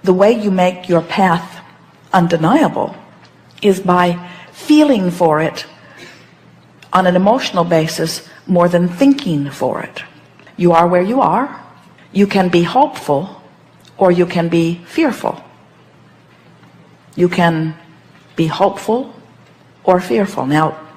The way you make your path undeniable is by feeling for it on an emotional basis more than thinking for it. You are where you are. You can be hopeful or you can be fearful. You can be hopeful or fearful. Now,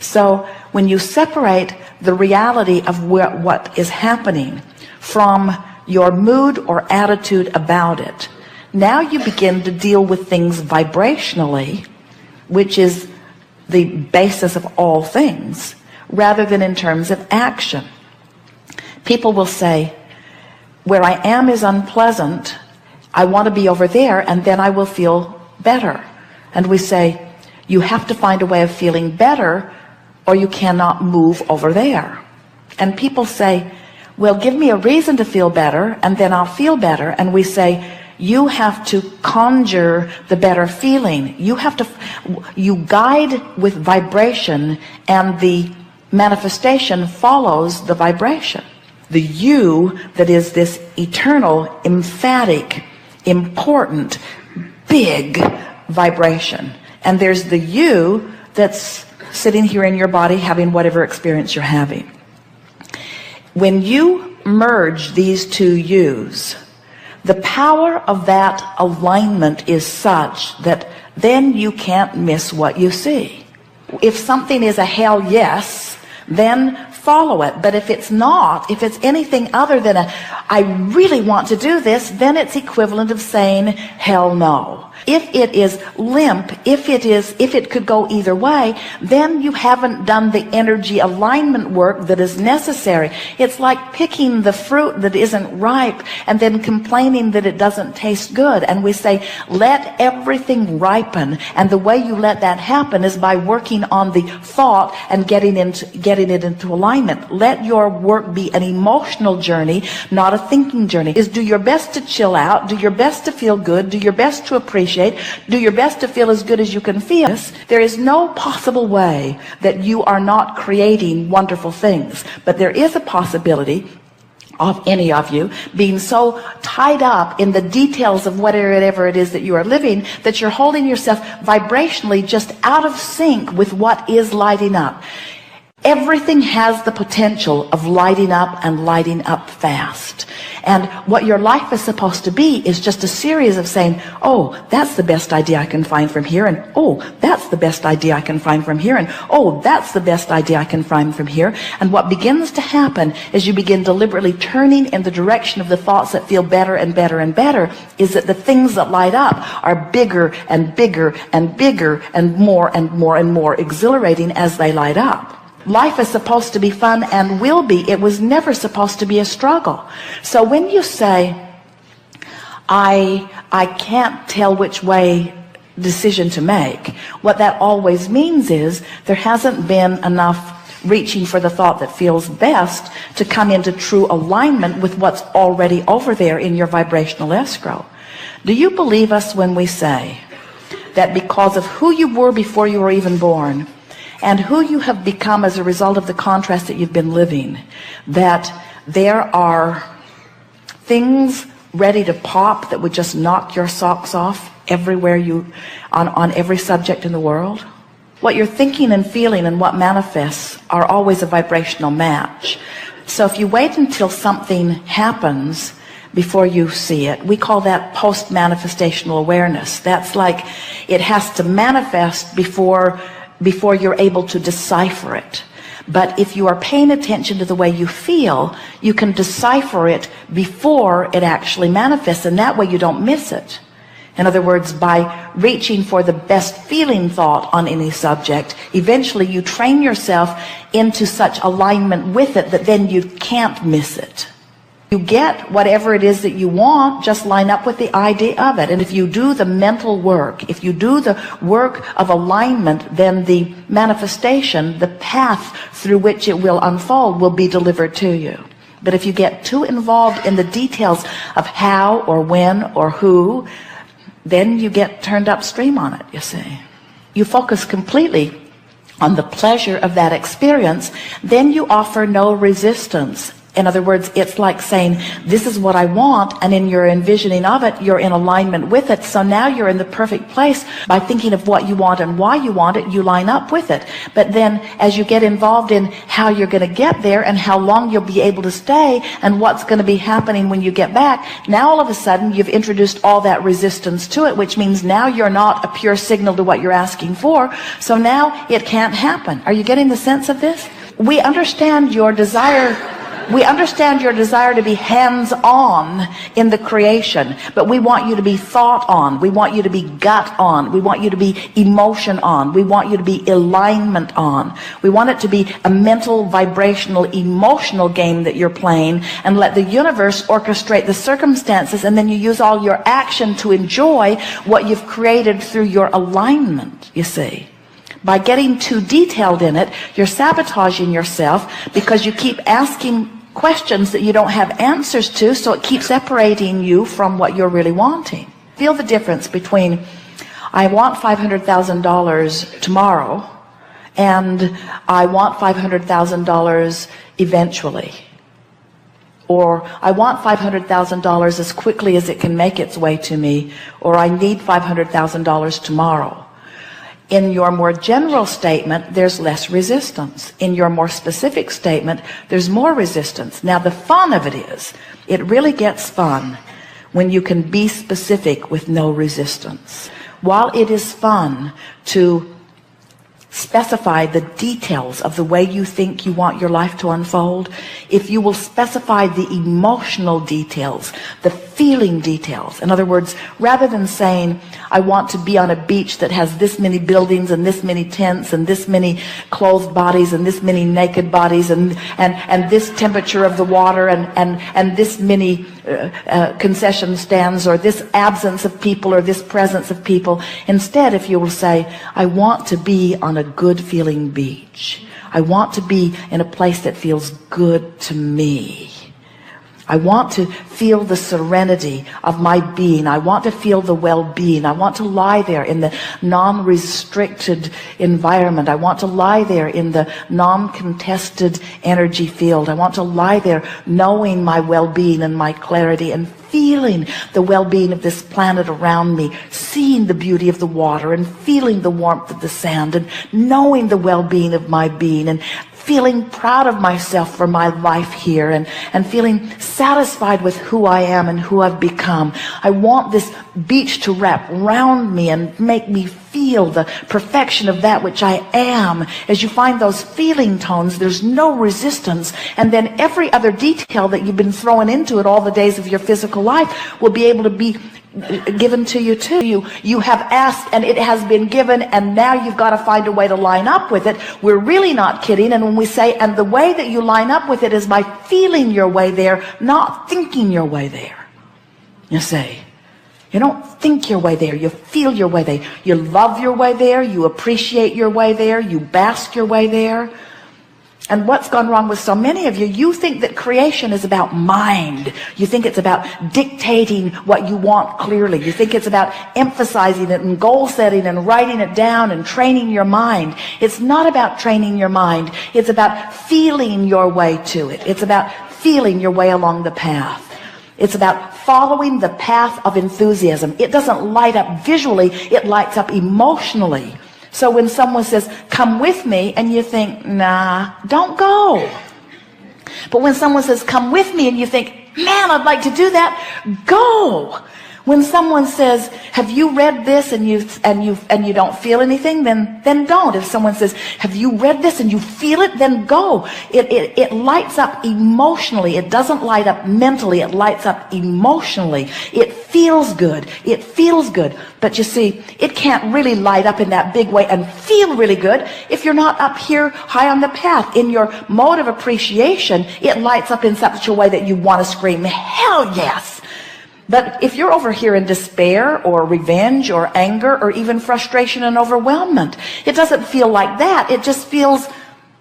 so when you separate the reality of what is happening from your mood or attitude about it, now you begin to deal with things vibrationally, which is the basis of all things, rather than in terms of action. People will say, where I am is unpleasant, I want to be over there, and then I will feel better. And we say, you have to find a way of feeling better, or you cannot move over there. And people say, well, give me a reason to feel better, and then I'll feel better. And we say, you have to conjure the better feeling. You guide with vibration, and the manifestation follows the vibration. The you that is this eternal, emphatic, important, big vibration. And there's the you that's sitting here in your body having whatever experience you're having. When you merge these two yous, the power of that alignment is such that then you can't miss what you see. If something is a hell yes, then follow it. But if it's not, if it's anything other than I really want to do this, then it's equivalent of saying hell no. If it is limp, if it could go either way, then you haven't done the energy alignment work that is necessary. It's like picking the fruit that isn't ripe and then complaining that it doesn't taste good. And we say, let everything ripen. And the way you let that happen is by working on the thought and getting it into alignment. Let your work be an emotional journey, not a thinking journey. Is do your best to chill out, do your best to feel good, do your best to appreciate, do your best to feel as good as you can feel. There is no possible way that you are not creating wonderful things, but there is a possibility of any of you being so tied up in the details of whatever it is that you are living that you're holding yourself vibrationally just out of sync with what is lighting up. Everything has the potential of lighting up and lighting up fast. And what your life is supposed to be is just a series of saying, oh, that's the best idea I can find from here, and oh, that's the best idea I can find from here, and oh, that's the best idea I can find from here. And what begins to happen is you begin deliberately turning in the direction of the thoughts that feel better and better and better, is that the things that light up are bigger and bigger and bigger and more and more and more exhilarating as they light up. Life is supposed to be fun and will be. It was never supposed to be a struggle. So when you say, I can't tell which way decision to make, what that always means is there hasn't been enough reaching for the thought that feels best to come into true alignment with what's already over there in your vibrational escrow. Do you believe us when we say that because of who you were before you were even born, and who you have become as a result of the contrast that you've been living, that there are things ready to pop that would just knock your socks off everywhere on every subject in the world? What you're thinking and feeling and what manifests are always a vibrational match. So if you wait until something happens before you see it, we call that post-manifestational awareness. That's like it has to manifest before you're able to decipher it. But if you are paying attention to the way you feel, you can decipher it before it actually manifests, and that way you don't miss it. In other words, by reaching for the best feeling thought on any subject, eventually you train yourself into such alignment with it that then you can't miss it. You get whatever it is that you want, just line up with the idea of it. And if you do the mental work, if you do the work of alignment, then the manifestation, the path through which it will unfold, will be delivered to you. But if you get too involved in the details of how or when or who, then you get turned upstream on it, you see. You focus completely on the pleasure of that experience, then you offer no resistance. In other words, it's like saying, this is what I want, and in your envisioning of it, you're in alignment with it. So now you're in the perfect place. By thinking of what you want and why you want it, you line up with it. But then as you get involved in how you're going to get there and how long you'll be able to stay and what's going to be happening when you get back, now all of a sudden you've introduced all that resistance to it, which means now you're not a pure signal to what you're asking for. So now it can't happen. Are you getting the sense of this? We understand your desire. We understand your desire to be hands-on in the creation, but we want you to be thought-on. We want you to be gut-on. We want you to be emotion-on. We want you to be alignment-on. We want it to be a mental, vibrational, emotional game that you're playing, and let the universe orchestrate the circumstances, and then you use all your action to enjoy what you've created through your alignment, you see. By getting too detailed in it, you're sabotaging yourself because you keep asking questions that you don't have answers to, so it keeps separating you from what you're really wanting. Feel the difference between, I want $500,000 tomorrow, and I want $500,000 eventually. Or I want $500,000 as quickly as it can make its way to me, or I need $500,000 tomorrow. In your more general statement, there's less resistance. In your more specific statement, there's more resistance. Now, the fun of it is, it really gets fun when you can be specific with no resistance. While it is fun to specify the details of the way you think you want your life to unfold, if you will specify the emotional details, the feeling details. In other words, rather than saying, I want to be on a beach that has this many buildings and this many tents and this many clothed bodies and this many naked bodies and this temperature of the water and this many concession stands, or this absence of people or this presence of people. Instead, if you will say, I want to be on a good feeling beach. I want to be in a place that feels good to me. I want to feel the serenity of my being. I want to feel the well-being. I want to lie there in the non-restricted environment. I want to lie there in the non-contested energy field. I want to lie there knowing my well-being and my clarity and feeling the well-being of this planet around me, seeing the beauty of the water and feeling the warmth of the sand and knowing the well-being of my being and feeling proud of myself for my life here and feeling satisfied with who I am and who I've become. I want this beach to wrap around me and make me feel the perfection of that which I am. As you find those feeling tones, there's no resistance, and then every other detail that you've been throwing into it all the days of your physical life will be able to be given to you too. You have asked and it has been given, and now you've got to find a way to line up with it. We're really not kidding. And when we say, and the way that you line up with it is by feeling your way there, not thinking your way there. You see, you don't think your way there, you feel your way there. You love your way there, you appreciate your way there, you bask your way there. And what's gone wrong with so many of you, you think that creation is about mind. You think it's about dictating what you want clearly. You think it's about emphasizing it and goal setting and writing it down and training your mind. It's not about training your mind. It's about feeling your way to it. It's about feeling your way along the path. It's about following the path of enthusiasm. It doesn't light up visually, it lights up emotionally. So when someone says, come with me, and you think, nah, don't go. But when someone says, come with me, and you think, man, I'd like to do that, go. When someone says, have you read this, and you don't feel anything, then don't. If someone says, have you read this and you feel it, then go. It lights up emotionally. It doesn't light up mentally. It lights up emotionally. It feels good. It feels good. But you see, it can't really light up in that big way and feel really good if you're not up here high on the path. In your mode of appreciation, it lights up in such a way that you want to scream, hell yes. But if you're over here in despair or revenge or anger or even frustration and overwhelmment, it doesn't feel like that. It just feels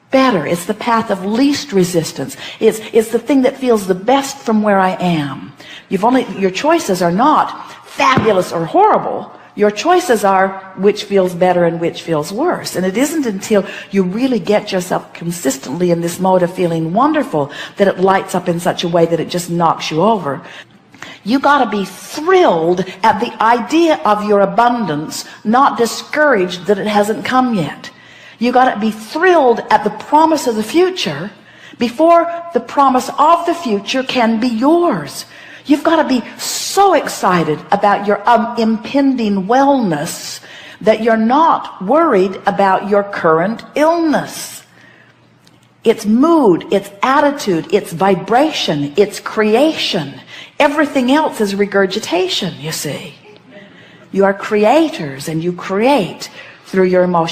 better. It's the path of least resistance. It's the thing that feels the best from where I am. Your choices are not fabulous or horrible. Your choices are which feels better and which feels worse. And it isn't until you really get yourself consistently in this mode of feeling wonderful that it lights up in such a way that it just knocks you over. You got to be thrilled at the idea of your abundance, not discouraged that it hasn't come yet. You got to be thrilled at the promise of the future before the promise of the future can be yours. You've got to be so excited about your impending wellness that you're not worried about your current illness. It's mood, it's attitude, it's vibration, it's creation. Everything else is regurgitation, you see. You are creators, and you create through your emotions.